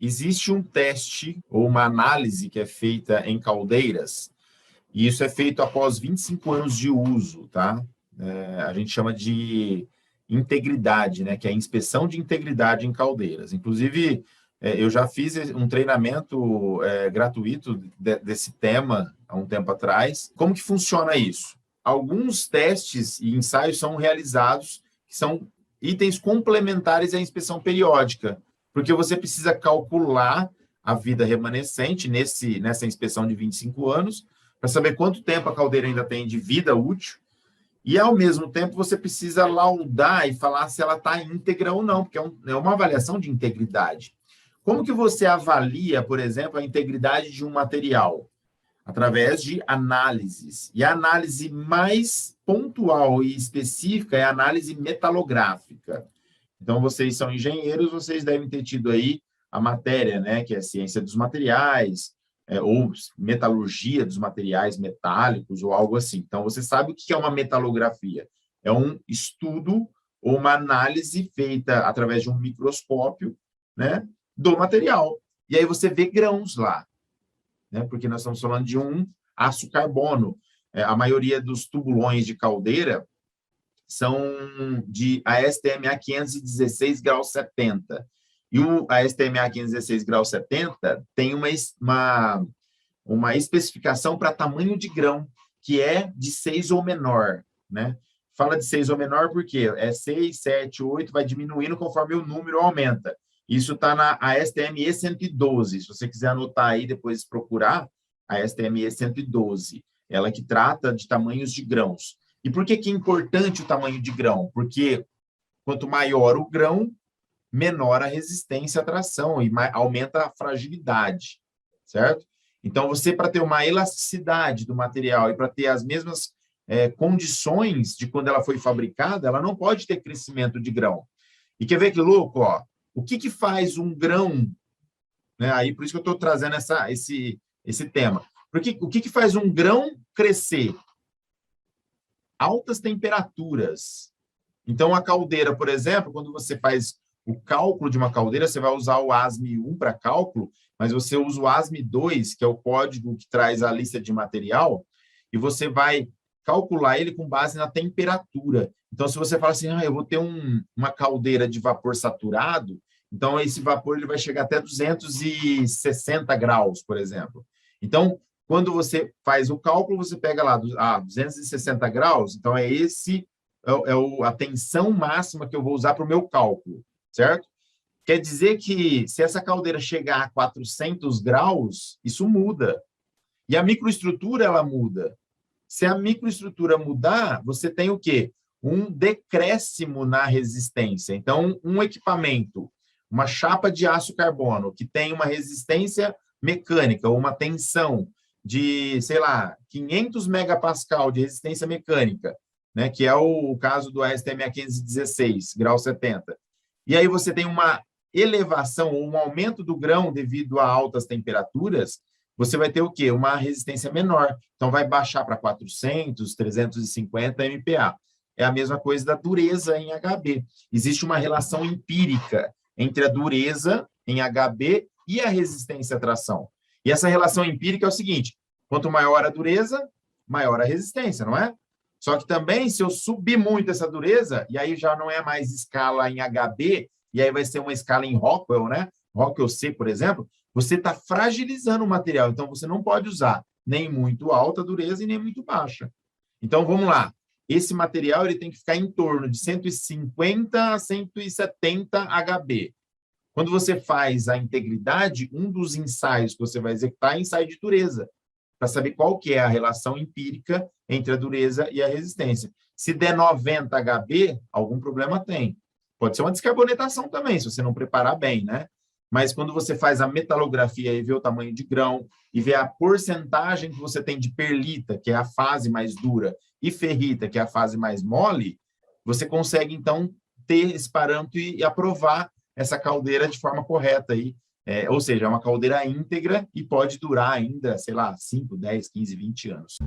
existe um teste ou uma análise que é feita em caldeiras, e isso é feito após 25 anos de uso, tá? A gente chama de integridade, né? Que é a inspeção de integridade em caldeiras. Inclusive, eu já fiz um treinamento gratuito desse tema há um tempo atrás. Como que funciona isso? Alguns testes e ensaios são realizados, que são itens complementares à inspeção periódica, porque você precisa calcular a vida remanescente nessa inspeção de 25 anos, para saber quanto tempo a caldeira ainda tem de vida útil, e, ao mesmo tempo, você precisa laudar e falar se ela está íntegra ou não, porque é uma avaliação de integridade. Como que você avalia, por exemplo, a integridade de um material? Através de análises. E a análise mais pontual e específica é a análise metalográfica. Então, vocês são engenheiros, vocês devem ter tido aí a matéria, né, que é a ciência dos materiais, ou metalurgia dos materiais metálicos, ou algo assim. Então, você sabe o que é uma metalografia? É um estudo ou uma análise feita através de um microscópio, né, do material. E aí você vê grãos lá, né, porque nós estamos falando de um aço carbono. A maioria dos tubulões de caldeira são de ASTM 516 graus 70. E o ASTM 516 graus 70 tem uma especificação para tamanho de grão, que é de 6 ou menor, né? Fala de 6 ou menor porque é 6, 7, 8, vai diminuindo conforme o número aumenta. Isso está na ASTM 112. Se você quiser anotar aí, depois procurar, a ASTM 112. Ela que trata de tamanhos de grãos. E por que é importante o tamanho de grão? Porque quanto maior o grão, menor a resistência à tração e aumenta a fragilidade, certo? Então, você, para ter uma elasticidade do material e para ter as mesmas condições de quando ela foi fabricada, ela não pode ter crescimento de grão. E quer ver que louco? Ó, o que faz um grão? Né? Aí, por isso que eu estou trazendo esse tema. Porque, o que faz um grão crescer? Altas temperaturas. Então, a caldeira, por exemplo, quando você faz o cálculo de uma caldeira, você vai usar o ASME 1 para cálculo, mas você usa o ASME 2, que é o código que traz a lista de material, e você vai calcular ele com base na temperatura. Então, se você fala assim, eu vou ter uma caldeira de vapor saturado, então esse vapor ele vai chegar até 260 graus, por exemplo. Então, quando você faz o cálculo, você pega lá 260 graus, então a tensão máxima que eu vou usar para o meu cálculo, certo? Quer dizer que se essa caldeira chegar a 400 graus, isso muda. E a microestrutura, ela muda. Se a microestrutura mudar, você tem o quê? Um decréscimo na resistência. Então, um equipamento, uma chapa de aço carbono, que tem uma resistência mecânica, ou uma tensão de, sei lá, 500 megapascal de resistência mecânica, né, que é o caso do ASTM 516, grau 70. E aí você tem uma elevação, ou um aumento do grão devido a altas temperaturas, você vai ter o quê? Uma resistência menor. Então, vai baixar para 400, 350 MPa. É a mesma coisa da dureza em HB. Existe uma relação empírica entre a dureza em HB e a resistência à tração. E essa relação empírica é o seguinte, quanto maior a dureza, maior a resistência, não é? Só que também, se eu subir muito essa dureza, e aí já não é mais escala em HB, e aí vai ser uma escala em Rockwell, né? Rockwell C, por exemplo, você está fragilizando o material. Então, você não pode usar nem muito alta dureza e nem muito baixa. Então, vamos lá. Esse material ele tem que ficar em torno de 150 a 170 HB. Quando você faz a integridade, um dos ensaios que você vai executar é ensaio de dureza, para saber qual que é a relação empírica entre a dureza e a resistência. Se der 90 HB, algum problema tem. Pode ser uma descarbonatação também, se você não preparar bem, né? Mas quando você faz a metalografia e vê o tamanho de grão, e vê a porcentagem que você tem de perlita, que é a fase mais dura, e ferrita, que é a fase mais mole, você consegue, então, ter esse parâmetro e aprovar essa caldeira de forma correta aí. Ou seja, é uma caldeira íntegra e pode durar ainda, sei lá, 5, 10, 15, 20 anos.